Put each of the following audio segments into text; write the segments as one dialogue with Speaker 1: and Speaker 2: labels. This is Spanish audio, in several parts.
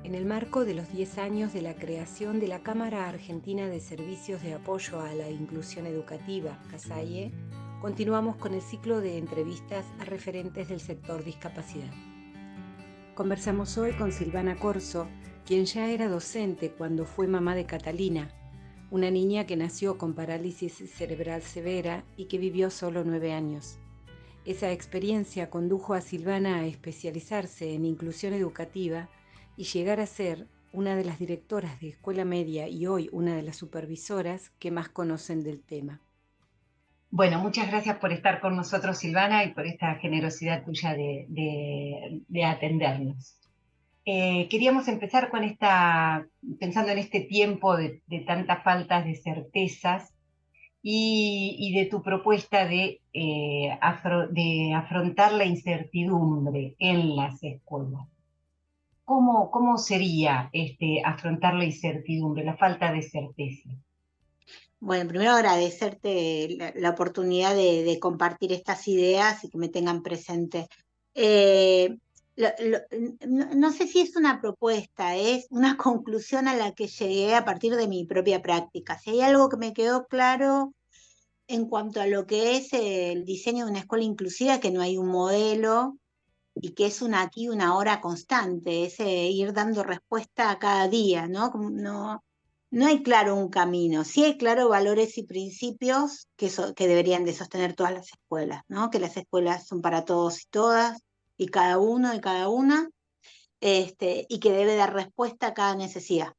Speaker 1: En el marco de los 10 años de la creación de la Cámara Argentina de Servicios de Apoyo a la Inclusión Educativa, CASAIE, continuamos con el ciclo de entrevistas a referentes del sector discapacidad. Conversamos hoy con Silvana Corso, quien ya era docente cuando fue mamá de Catalina, una niña que nació con parálisis cerebral severa y que vivió solo 9 años. Esa experiencia condujo a Silvana a especializarse en inclusión educativa y llegar a ser una de las directoras de escuela media y hoy una de las supervisoras que más conocen del tema.
Speaker 2: Bueno, muchas gracias por estar con nosotros, Silvana, y por esta generosidad tuya de atendernos. Queríamos empezar con pensando en este tiempo de tantas faltas de certezas y de tu propuesta de afrontar la incertidumbre en las escuelas. ¿Cómo sería afrontar la incertidumbre, la falta de certeza?
Speaker 3: Bueno, primero agradecerte la oportunidad de compartir estas ideas y que me tengan presente. Eh, no sé si es una propuesta, es una conclusión a la que llegué a partir de mi propia práctica. Si hay algo que me quedó claro en cuanto a lo que es el diseño de una escuela inclusiva, que no hay un modelo y que es una aquí, una ahora constante, es ir dando respuesta a cada día, ¿no? No hay claro un camino, sí hay claro valores y principios que deberían de sostener todas las escuelas, ¿no? Que las escuelas son para todos y todas, y cada uno y cada una, y que debe dar respuesta a cada necesidad.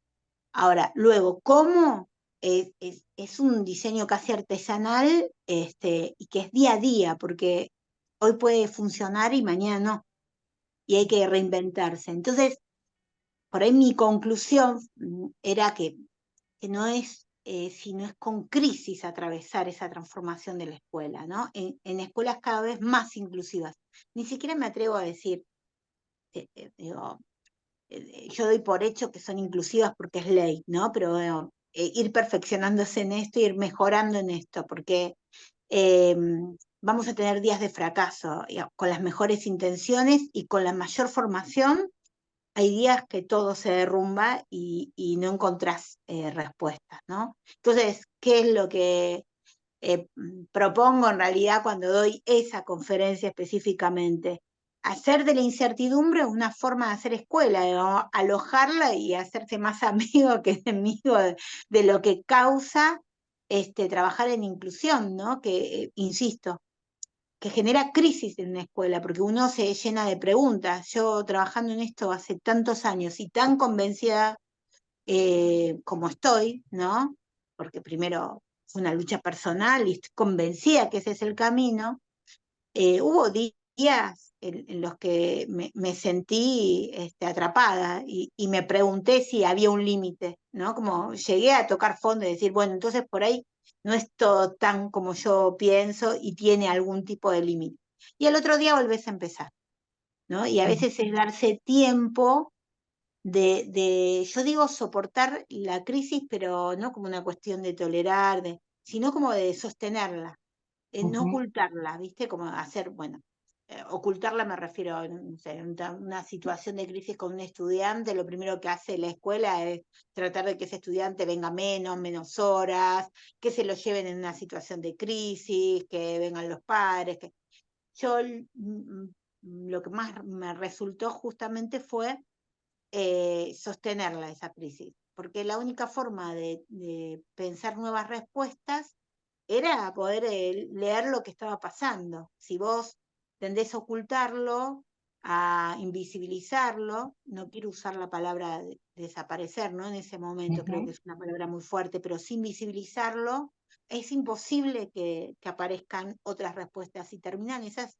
Speaker 3: Ahora, luego, ¿cómo? Es un diseño casi artesanal, y que es día a día, porque hoy puede funcionar y mañana no, y hay que reinventarse. Entonces, por ahí mi conclusión era que no es, sino es con crisis atravesar esa transformación de la escuela, ¿no? En escuelas cada vez más inclusivas. Ni siquiera me atrevo a decir, digo, yo doy por hecho que son inclusivas porque es ley, ¿no? Pero bueno, ir perfeccionándose en esto, ir mejorando en esto, porque eh, vamos a tener días de fracaso, con las mejores intenciones y con la mayor formación. Hay días que todo se derrumba y no encontrás respuestas, ¿no? Entonces, ¿qué es lo que propongo en realidad cuando doy esa conferencia específicamente? Hacer de la incertidumbre una forma de hacer escuela, ¿no? Alojarla y hacerse más amigo que enemigo de lo que causa trabajar en inclusión, ¿no? Que, insisto, que genera crisis en una escuela, porque uno se llena de preguntas. Yo trabajando en esto hace tantos años y tan convencida como estoy, ¿no? Porque primero fue una lucha personal y estoy convencida que ese es el camino. Hubo días en los que me sentí atrapada y me pregunté si había un límite, ¿no? Como llegué a tocar fondo y decir, bueno, entonces por ahí no es todo tan como yo pienso y tiene algún tipo de límite. Y al otro día volvés a empezar, ¿no? Y a veces es darse tiempo yo digo soportar la crisis, pero no como una cuestión de tolerar, sino como de sostenerla, no ocultarla, ¿viste? Como hacer, bueno, ocultarla me refiero a no sé, una situación de crisis con un estudiante, lo primero que hace la escuela es tratar de que ese estudiante venga menos horas, que se lo lleven en una situación de crisis, que vengan los padres. Yo lo que más me resultó justamente fue sostenerla esa crisis, porque la única forma de pensar nuevas respuestas era poder leer lo que estaba pasando. Si vos tendés a ocultarlo, a invisibilizarlo, no quiero usar la palabra desaparecer, ¿no? En ese momento creo que es una palabra muy fuerte, pero sin visibilizarlo es imposible que aparezcan otras respuestas y terminan esas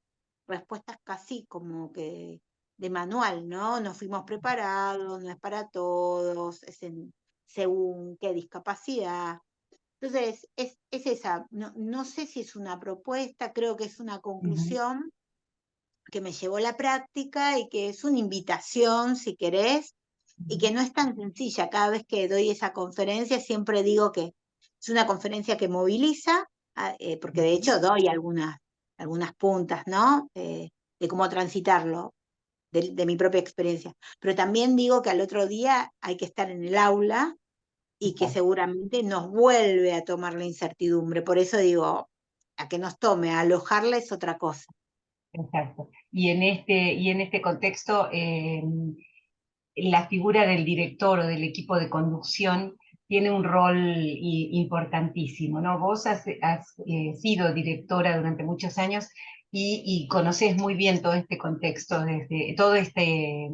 Speaker 3: respuestas casi como que de manual, ¿no? Nos fuimos preparados, no es para todos, según qué discapacidad. Entonces, es esa, no sé si es una propuesta, creo que es una conclusión que me llevó a la práctica y que es una invitación, si querés, y que no es tan sencilla. Cada vez que doy esa conferencia siempre digo que es una conferencia que moviliza, porque de hecho doy algunas puntas, ¿no? De cómo transitarlo. de mi propia experiencia. Pero también digo que al otro día hay que estar en el aula y que seguramente nos vuelve a tomar la incertidumbre. Por eso digo, a que nos tome, a alojarla es otra cosa.
Speaker 2: Exacto. Y en este contexto, la figura del director o del equipo de conducción tiene un rol importantísimo, ¿no? Vos has sido directora durante muchos años y conocés muy bien todo este contexto, desde todo este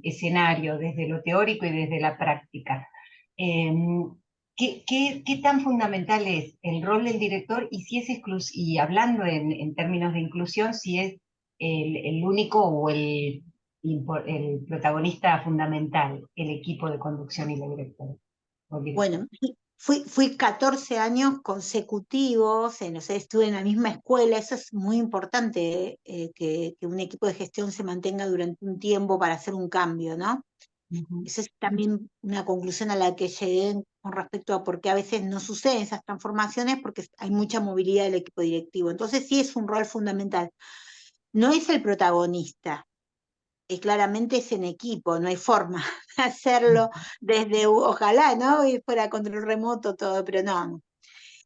Speaker 2: escenario, desde lo teórico y desde la práctica. ¿Qué tan fundamental es el rol del director y si es y hablando en términos de inclusión, si es el único o el protagonista fundamental, el equipo de conducción y la directora?
Speaker 3: Bueno, fui 14 años consecutivos, o sea, estuve en la misma escuela, eso es muy importante, que un equipo de gestión se mantenga durante un tiempo para hacer un cambio, ¿no?
Speaker 2: Ujú.
Speaker 3: Esa es también una conclusión a la que llegué con respecto a por qué a veces no suceden esas transformaciones, porque hay mucha movilidad del equipo directivo. Entonces sí es un rol fundamental. No es el protagonista, claramente es en equipo, no hay forma de hacerlo desde, ojalá, ¿no? Y fuera control remoto todo, pero no.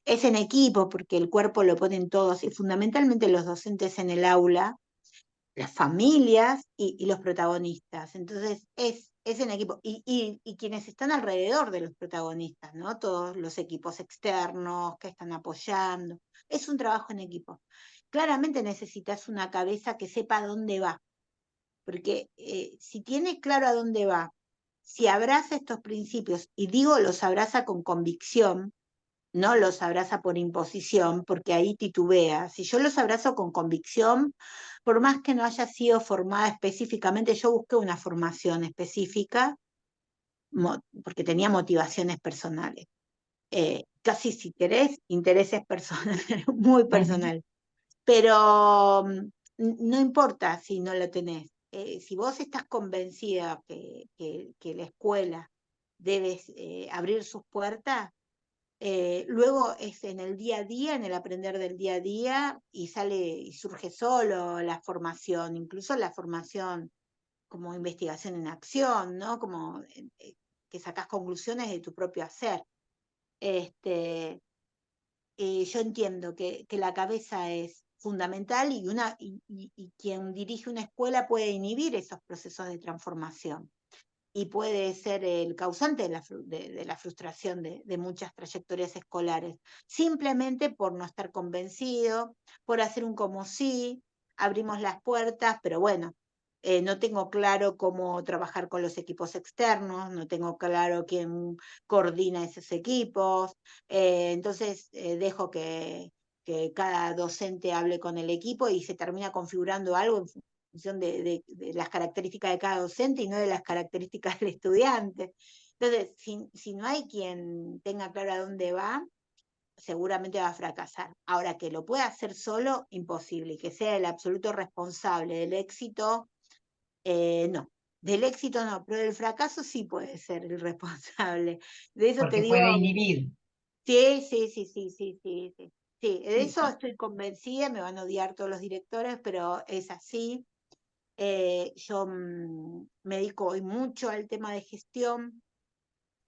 Speaker 3: Es en equipo porque el cuerpo lo ponen todos y fundamentalmente los docentes en el aula, las familias y los protagonistas. Entonces es en equipo. Y quienes están alrededor de los protagonistas, ¿no? Todos los equipos externos que están apoyando. Es un trabajo en equipo. Claramente necesitas una cabeza que sepa dónde va, porque si tiene claro a dónde va, si abraza estos principios, y digo los abraza con convicción, no los abraza por imposición, porque ahí titubea. Si yo los abrazo con convicción, por más que no haya sido formada específicamente, yo busqué una formación específica, porque tenía motivaciones personales. Casi si querés, intereses personales, muy
Speaker 2: Ujú.
Speaker 3: personales. Pero no importa si no lo tenés. Si vos estás convencida que la escuela debe abrir sus puertas, luego es en el día a día, en el aprender del día a día, y sale y surge solo la formación, incluso la formación como investigación en acción, ¿no? Como que sacás conclusiones de tu propio hacer. Este, yo entiendo que la cabeza es fundamental y quien dirige una escuela puede inhibir esos procesos de transformación y puede ser el causante de la frustración de muchas trayectorias escolares, simplemente por no estar convencido, por hacer un como sí, abrimos las puertas, pero bueno, no tengo claro cómo trabajar con los equipos externos, no tengo claro quién coordina esos equipos, entonces dejo que cada docente hable con el equipo y se termina configurando algo en función de las características de cada docente y no de las características del estudiante. Entonces, si no hay quien tenga claro a dónde va, seguramente va a fracasar. Ahora, que lo pueda hacer solo, imposible, y que sea el absoluto responsable del éxito, no. Del éxito no, pero del fracaso sí puede ser el responsable. De eso te
Speaker 2: Porque
Speaker 3: digo,
Speaker 2: puede inhibir.
Speaker 3: sí, sí, sí, sí, sí, sí, sí. Sí, de
Speaker 2: Sí,
Speaker 3: eso estoy convencida, me van a odiar todos los directores, pero es así. Yo me dedico hoy mucho al tema de gestión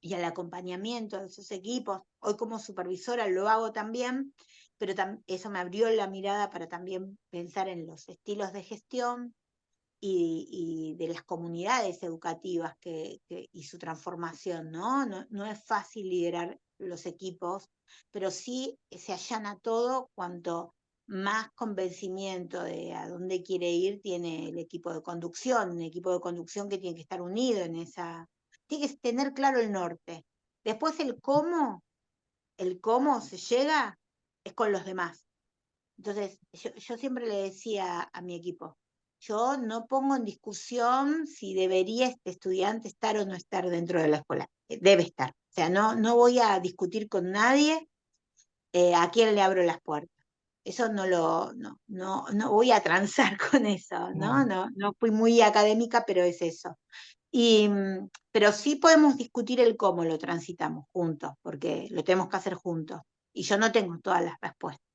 Speaker 3: y al acompañamiento de esos equipos. Hoy como supervisora lo hago también, pero eso me abrió la mirada para también pensar en los estilos de gestión y de las comunidades educativas y su transformación, ¿no? No es fácil liderar los equipos, pero sí se allana todo cuanto más convencimiento de a dónde quiere ir tiene el equipo de conducción, un equipo de conducción que tiene que estar unido en tiene que tener claro el norte. Después el cómo se llega es con los demás. Entonces, yo siempre le decía a mi equipo, yo no pongo en discusión si debería este estudiante estar o no estar dentro de la escuela. Debe estar. O sea, no voy a discutir con nadie a quién le abro las puertas. Eso no voy a transar con eso, ¿no?
Speaker 2: claro.
Speaker 3: No fui muy académica, pero es eso. Pero sí podemos discutir el cómo lo transitamos juntos, porque lo tenemos que hacer juntos. Y yo no tengo todas las respuestas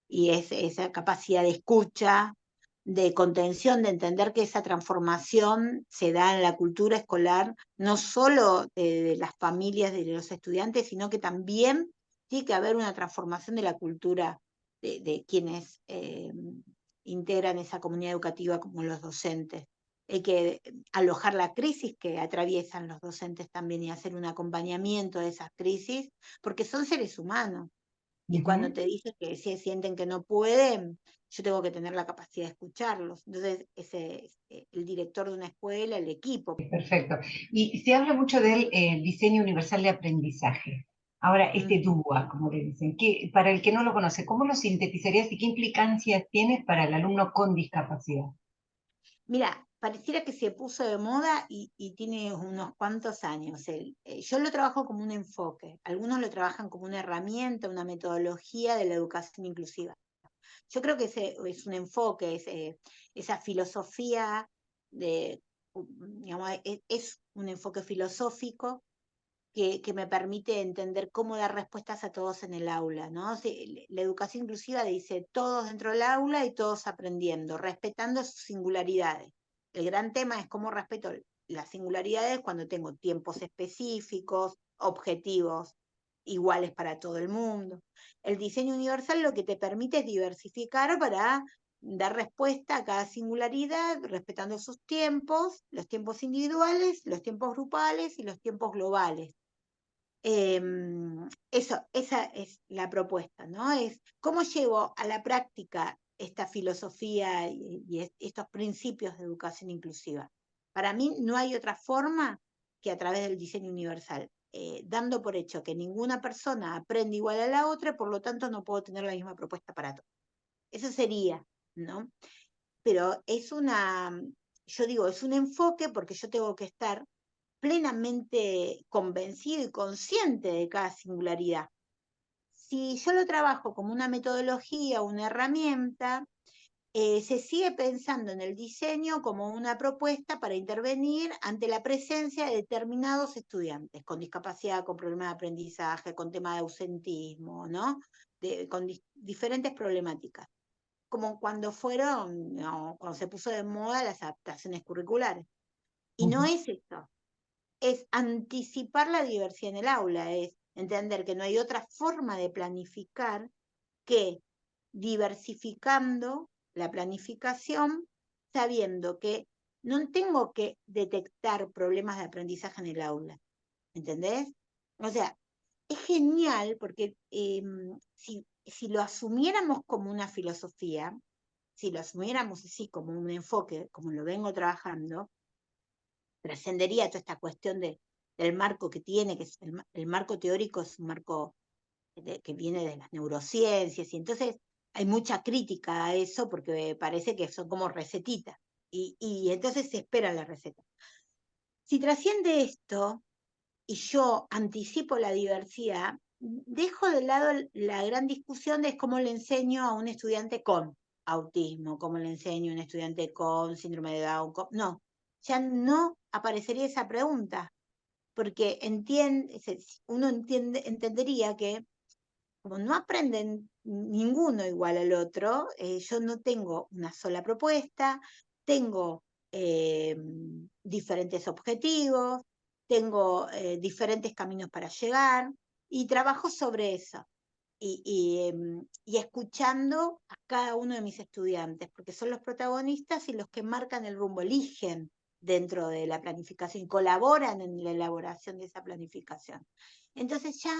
Speaker 3: y esa capacidad de escucha de contención, de entender que esa transformación se da en la cultura escolar, no solo de las familias de los estudiantes, sino que también tiene que haber una transformación de la cultura de quienes integran esa comunidad educativa como los docentes. Hay que alojar la crisis que atraviesan los docentes también y hacer un acompañamiento de esas crisis, porque son seres humanos. Y cuando te dicen que si sienten que no pueden, yo tengo que tener la capacidad de escucharlos. Entonces, ese es el director de una escuela, el equipo.
Speaker 2: Perfecto. Y se habla mucho del diseño universal de aprendizaje. Ahora, este DUA, como le dicen, que para el que no lo conoce, ¿cómo lo sintetizarías y qué implicancias tienes para el alumno con discapacidad?
Speaker 3: Mira, pareciera que se puso de moda y tiene unos cuantos años. Yo lo trabajo como un enfoque, algunos lo trabajan como una herramienta, una metodología de la educación inclusiva. Yo creo que es un enfoque, esa filosofía digamos, es un enfoque filosófico que me permite entender cómo dar respuestas a todos en el aula, ¿no? La educación inclusiva dice todos dentro del aula y todos aprendiendo, respetando sus singularidades. El gran tema es cómo respeto las singularidades cuando tengo tiempos específicos, objetivos iguales para todo el mundo. El diseño universal lo que te permite es diversificar para dar respuesta a cada singularidad, respetando sus tiempos, los tiempos individuales, los tiempos grupales y los tiempos globales. Esa es la propuesta, ¿no? Es cómo llevo a la práctica esta filosofía y estos principios de educación inclusiva. Para mí no hay otra forma que a través del diseño universal, dando por hecho que ninguna persona aprende igual a la otra, por lo tanto no puedo tener la misma propuesta para todos. Eso sería, ¿no? Pero yo digo, es un enfoque porque yo tengo que estar plenamente convencido y consciente de cada singularidad. Si yo lo trabajo como una metodología, una herramienta, se sigue pensando en el diseño como una propuesta para intervenir ante la presencia de determinados estudiantes con discapacidad, con problemas de aprendizaje, con temas de ausentismo, ¿no? Con diferentes problemáticas, como cuando se puso de moda las adaptaciones curriculares. Y no es eso, es anticipar la diversidad en el aula, es entender que no hay otra forma de planificar que diversificando la planificación, sabiendo que no tengo que detectar problemas de aprendizaje en el aula, ¿entendés? O sea, es genial porque si lo asumiéramos como una filosofía, si lo asumiéramos así como un enfoque, como lo vengo trabajando, trascendería toda esta cuestión del marco que tiene, que es el marco teórico es un marco que viene de las neurociencias, y entonces hay mucha crítica a eso porque parece que son como recetitas, y entonces se espera la receta. Si trasciende esto, y yo anticipo la diversidad, dejo de lado la gran discusión de cómo le enseño a un estudiante con autismo, cómo le enseño a un estudiante con síndrome de Down. No, ya no aparecería esa pregunta, porque uno entendería que como no aprenden ninguno igual al otro, yo no tengo una sola propuesta, tengo diferentes objetivos, tengo diferentes caminos para llegar y trabajo sobre eso. Y escuchando a cada uno de mis estudiantes, porque son los protagonistas y los que marcan el rumbo, eligen dentro de la planificación y colaboran en la elaboración de esa planificación. Entonces ya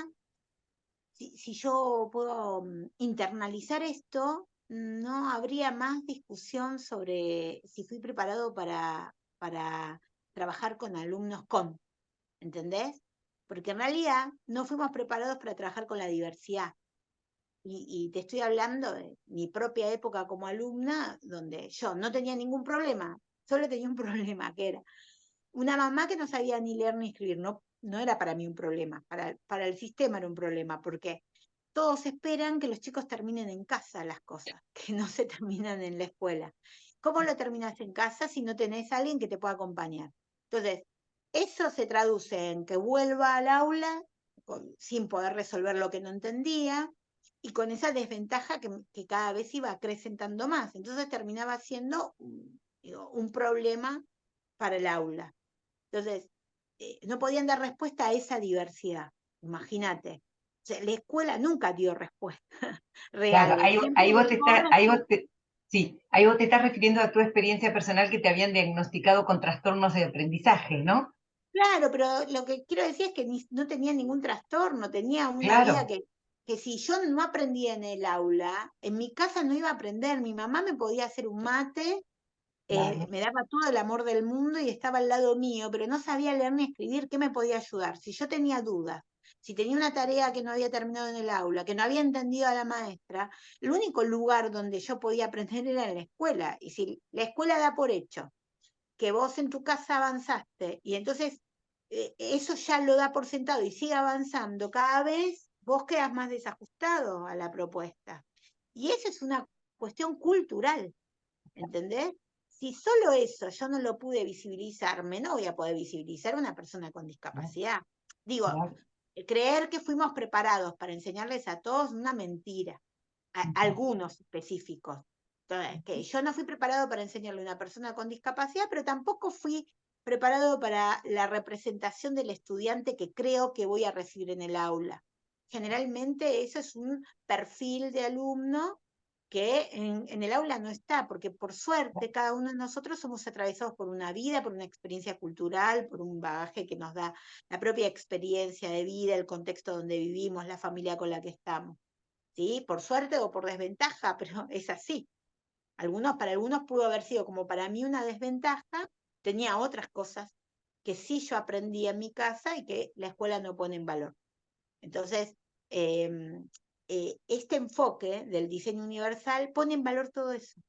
Speaker 3: si yo puedo internalizar esto, no habría más discusión sobre si fui preparado para trabajar con alumnos con, ¿entendés? Porque en realidad no fuimos preparados para trabajar con la diversidad. Y te estoy hablando de mi propia época como alumna, donde yo no tenía ningún problema, solo tenía un problema, que era una mamá que no sabía ni leer ni escribir. No, no era para mí un problema, para el sistema era un problema, porque todos esperan que los chicos terminen en casa las cosas, que no se terminan en la escuela. ¿Cómo lo terminas en casa si no tenés a alguien que te pueda acompañar? Entonces, eso se traduce en que vuelva al aula sin poder resolver lo que no entendía, y con esa desventaja que cada vez iba acrecentando más. Entonces terminaba siendo un problema para el aula. Entonces, no podían dar respuesta a esa diversidad, imagínate. O sea, la escuela nunca dio respuesta
Speaker 2: Claro,
Speaker 3: reales, siempre dejó
Speaker 2: sí, ahí vos te estás refiriendo a tu experiencia personal que te habían diagnosticado con trastornos de aprendizaje, ¿no?
Speaker 3: Claro, pero lo que quiero decir es que no tenía ningún trastorno, tenía una vida
Speaker 2: Claro,
Speaker 3: que si yo no aprendía en el aula, en mi casa no iba a aprender. Mi mamá me podía hacer un mate,
Speaker 2: claro,
Speaker 3: me daba todo el amor del mundo y estaba al lado mío, pero no sabía leer ni escribir. ¿Qué me podía ayudar? Si yo tenía dudas, si tenía una tarea que no había terminado en el aula, que no había entendido a la maestra, el único lugar donde yo podía aprender era en la escuela. Y si la escuela da por hecho que vos en tu casa avanzaste y entonces eso ya lo da por sentado y sigue avanzando, cada vez vos quedas más desajustado a la propuesta. Y eso es una cuestión cultural, ¿entendés? Si solo eso yo no lo pude visibilizarme, no voy a poder visibilizar a una persona con discapacidad. Digo,
Speaker 2: claro.
Speaker 3: creer que fuimos preparados para enseñarles a todos una mentira, a algunos específicos. Entonces, que yo no fui preparado para enseñarle a una persona con discapacidad, pero tampoco fui preparado para la representación del estudiante que creo que voy a recibir en el aula. Generalmente eso es un perfil de alumno que en el aula no está, porque por suerte cada uno de nosotros somos atravesados por una vida, por una experiencia cultural, por un bagaje que nos da la propia experiencia de vida, el contexto donde vivimos, la familia con la que estamos. ¿Sí? Por suerte o por desventaja, pero es así. Para algunos pudo haber sido como para mí una desventaja, tenía otras cosas que sí yo aprendí en mi casa y que la escuela no pone en valor. Entonces, este enfoque del diseño universal pone en valor todo eso.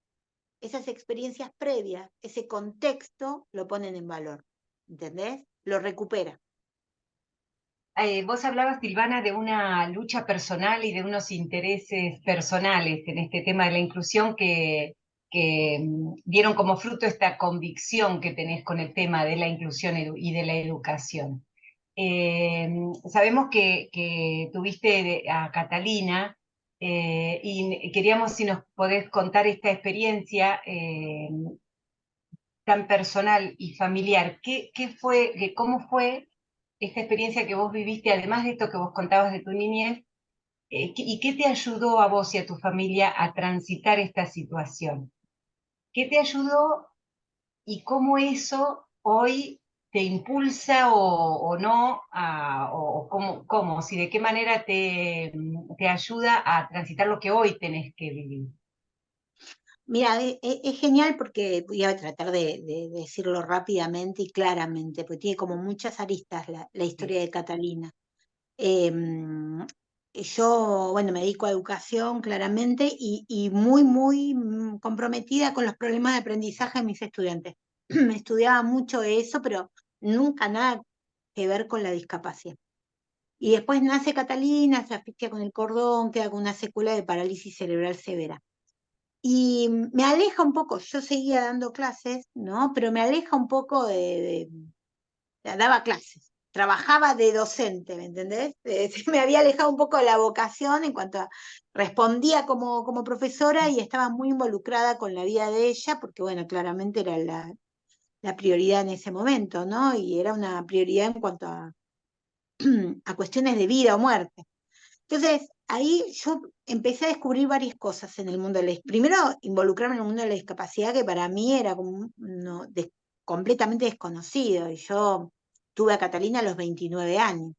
Speaker 3: Esas experiencias previas, ese contexto lo ponen en valor. ¿Entendés? Lo recupera.
Speaker 2: Vos hablabas, Silvana, de una lucha personal y de unos intereses personales en este tema de la inclusión que dieron como fruto esta convicción que tenés con el tema de la inclusión y de la educación. Sabemos que tuviste a Catalina y queríamos si nos podés contar esta experiencia tan personal y familiar. ¿Qué fue, cómo fue esta experiencia que vos viviste, además de esto que vos contabas de tu niñez, y qué te ayudó a vos y a tu familia a transitar esta situación? ¿Qué te ayudó y cómo eso hoy te impulsa o no, o cómo, si de qué manera te ayuda a transitar lo que hoy tenés que vivir?
Speaker 3: Mira, es genial porque voy a tratar de decirlo rápidamente y claramente, porque tiene como muchas aristas la
Speaker 2: Sí.
Speaker 3: historia de Catalina. Yo, bueno, me dedico a educación claramente y muy, muy comprometida con los problemas de aprendizaje de mis estudiantes. Me estudiaba mucho eso, pero nunca nada que ver con la discapacidad. Y después nace Catalina, se asfixia con el cordón, queda con una secuela de parálisis cerebral severa. Y me aleja un poco, yo seguía dando clases, ¿no? Pero me aleja un poco daba clases, trabajaba de docente, ¿me entendés? Me había alejado un poco de la vocación en cuanto a, respondía como profesora y estaba muy involucrada con la vida de ella, porque bueno, claramente era la prioridad en ese momento, ¿no? Y era una prioridad en cuanto a cuestiones de vida o muerte. Entonces, ahí yo empecé a descubrir varias cosas en el mundo de la primero, involucrarme en el mundo de la discapacidad, que para mí era como completamente desconocido. Y yo tuve a Catalina a los 29 años.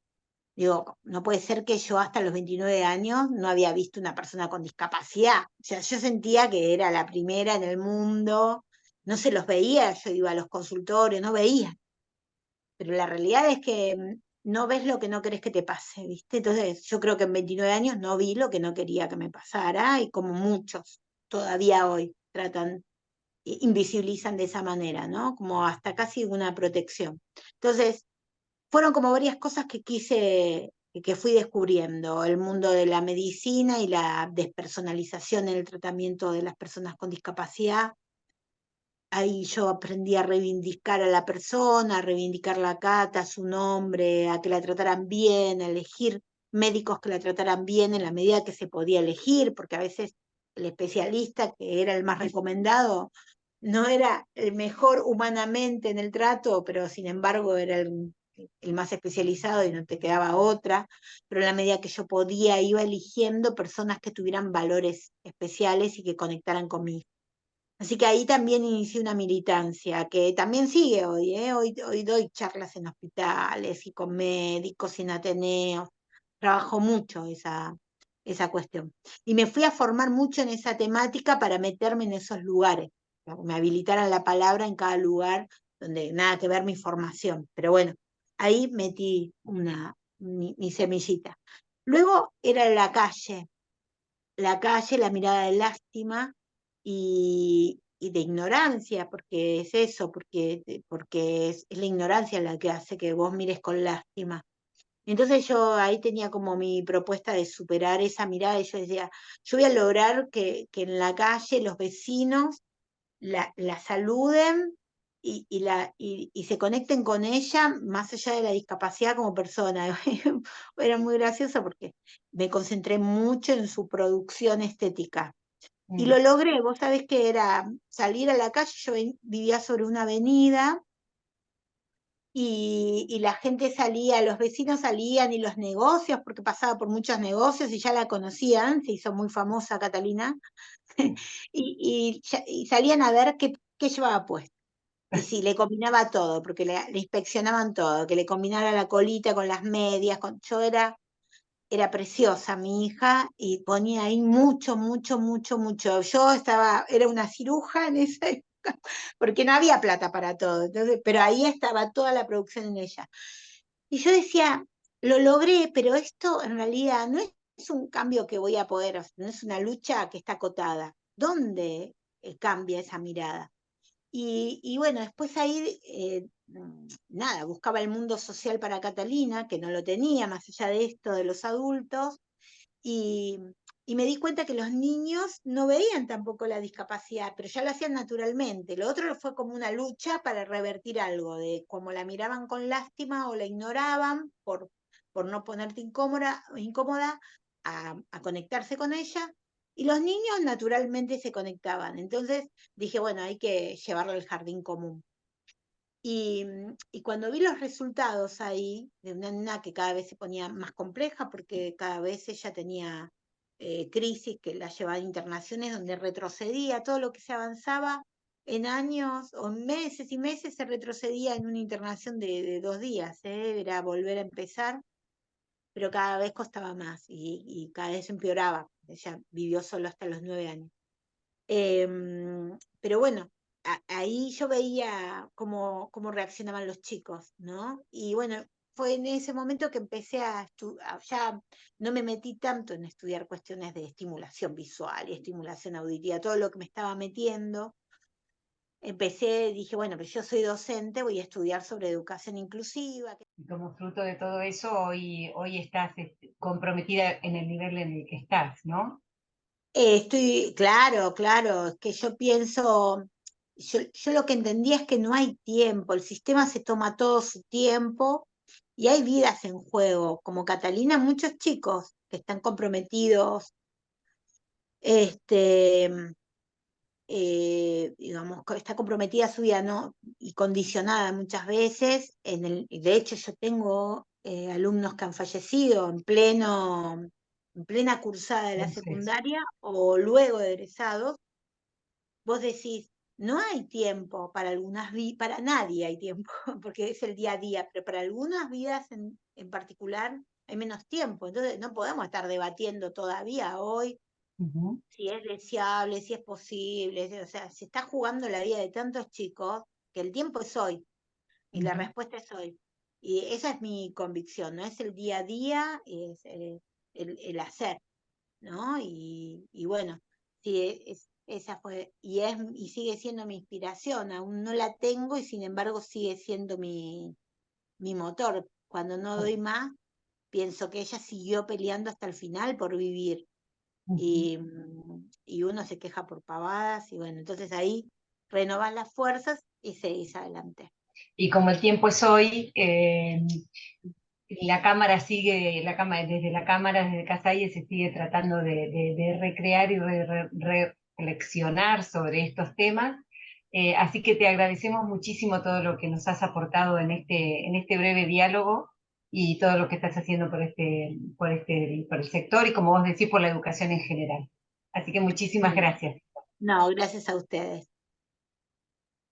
Speaker 3: Digo, no puede ser que yo hasta los 29 años no había visto una persona con discapacidad. O sea, yo sentía que era la primera en el mundo, no se los veía, yo iba a los consultorios, no veía, pero la realidad es que no ves lo que no querés que te pase, ¿viste? Entonces yo creo que en 29 años no vi lo que no quería que me pasara y como muchos todavía hoy tratan, invisibilizan de esa manera, ¿no? Como hasta casi una protección. Entonces, fueron como varias cosas que que fui descubriendo, el mundo de la medicina y la despersonalización en el tratamiento de las personas con discapacidad. Ahí yo aprendí a reivindicar a la persona, a reivindicar la cata, su nombre, a que la trataran bien, a elegir médicos que la trataran bien en la medida que se podía elegir, porque a veces el especialista, que era el más recomendado, no era el mejor humanamente en el trato, pero sin embargo era el más especializado y no te quedaba otra, pero en la medida que yo podía iba eligiendo personas que tuvieran valores especiales y que conectaran conmigo. Así que ahí también inicié una militancia, que también sigue hoy, ¿eh? Hoy doy charlas en hospitales y con médicos y en ateneos, trabajo mucho esa cuestión. Y me fui a formar mucho en esa temática para meterme en esos lugares, para que me habilitaran la palabra en cada lugar donde nada que ver mi formación. Pero bueno, ahí metí mi semillita. Luego era la calle, la mirada de lástima y de ignorancia, porque es eso, porque es la ignorancia la que hace que vos mires con lástima. Entonces yo ahí tenía como mi propuesta de superar esa mirada y yo decía, yo voy a lograr que en la calle los vecinos la saluden y se conecten con ella más allá de la discapacidad como persona. Era muy gracioso porque me concentré mucho en su producción estética. Y lo logré, vos sabés que era salir a la calle, yo vivía sobre una avenida y la gente salía, los vecinos salían y los negocios, porque pasaba por muchos negocios y ya la conocían, se hizo muy famosa Catalina, y salían a ver qué llevaba puesto. Y sí, le combinaba todo, porque le inspeccionaban todo, que le combinara la colita con las medias, yo era preciosa mi hija y ponía ahí mucho, mucho, mucho, mucho. Era una ciruja en esa época, porque no había plata para todo, entonces, pero ahí estaba toda la producción en ella. Y yo decía, lo logré, pero esto en realidad no es un cambio que voy a poder hacer, no es una lucha que está acotada. ¿Dónde cambia esa mirada? Y bueno, después ahí, nada, buscaba el mundo social para Catalina, que no lo tenía, más allá de esto de los adultos, y, y me di cuenta que los niños no veían tampoco la discapacidad, pero ya lo hacían naturalmente. Lo otro fue como una lucha para revertir algo, de cómo la miraban con lástima o la ignoraban por no ponerte incómoda a conectarse con ella. Y los niños naturalmente se conectaban. Entonces dije, bueno, hay que llevarlo al jardín común. Y cuando vi los resultados ahí, de una nena que cada vez se ponía más compleja, porque cada vez ella tenía crisis que la llevaba a internaciones donde retrocedía, todo lo que se avanzaba en años o en meses y meses se retrocedía en una internación de 2 días, era volver a empezar, pero cada vez costaba más y cada vez empeoraba. Ella vivió solo hasta los 9 años. Pero bueno, ahí yo veía cómo reaccionaban los chicos, ¿no? Y bueno, fue en ese momento que empecé ya no me metí tanto en estudiar cuestiones de estimulación visual y estimulación auditiva, todo lo que me estaba metiendo. Dije, bueno, pero yo soy docente, voy a estudiar sobre educación inclusiva.
Speaker 2: Y como fruto de todo eso, hoy estás comprometida en el nivel en el que estás, ¿no?
Speaker 3: Claro, es que yo pienso, yo lo que entendía es que no hay tiempo, el sistema se toma todo su tiempo y hay vidas en juego, como Catalina, muchos chicos que están comprometidos, este, digamos, está comprometida su vida, ¿no? Y condicionada muchas veces, y de hecho yo tengo alumnos que han fallecido en plena cursada de la
Speaker 2: Entonces,
Speaker 3: secundaria o luego de egresados. Vos decís, no hay tiempo para para nadie hay tiempo, porque es el día a día, pero para algunas vidas en particular hay menos tiempo, entonces no podemos estar debatiendo todavía hoy si es deseable, si es posible, o sea, se está jugando la vida de tantos chicos que el tiempo es hoy y la respuesta es hoy. Y esa es mi convicción, no es el día a día, es el hacer. ¿No? Y bueno, sí, esa fue, y sigue siendo mi inspiración, aún no la tengo y sin embargo sigue siendo mi motor. Cuando no doy más, pienso que ella siguió peleando hasta el final por vivir y uno se queja por pavadas y bueno, entonces ahí renovas las fuerzas y seguís adelante.
Speaker 2: y como el tiempo es hoy, la Cámara sigue, desde Casaye se sigue tratando de recrear y reflexionar sobre estos temas. Así que te agradecemos muchísimo todo lo que nos has aportado en este breve diálogo y todo lo que estás haciendo por el sector y, como vos decís, por la educación en general. Así que muchísimas gracias.
Speaker 3: No, gracias a ustedes.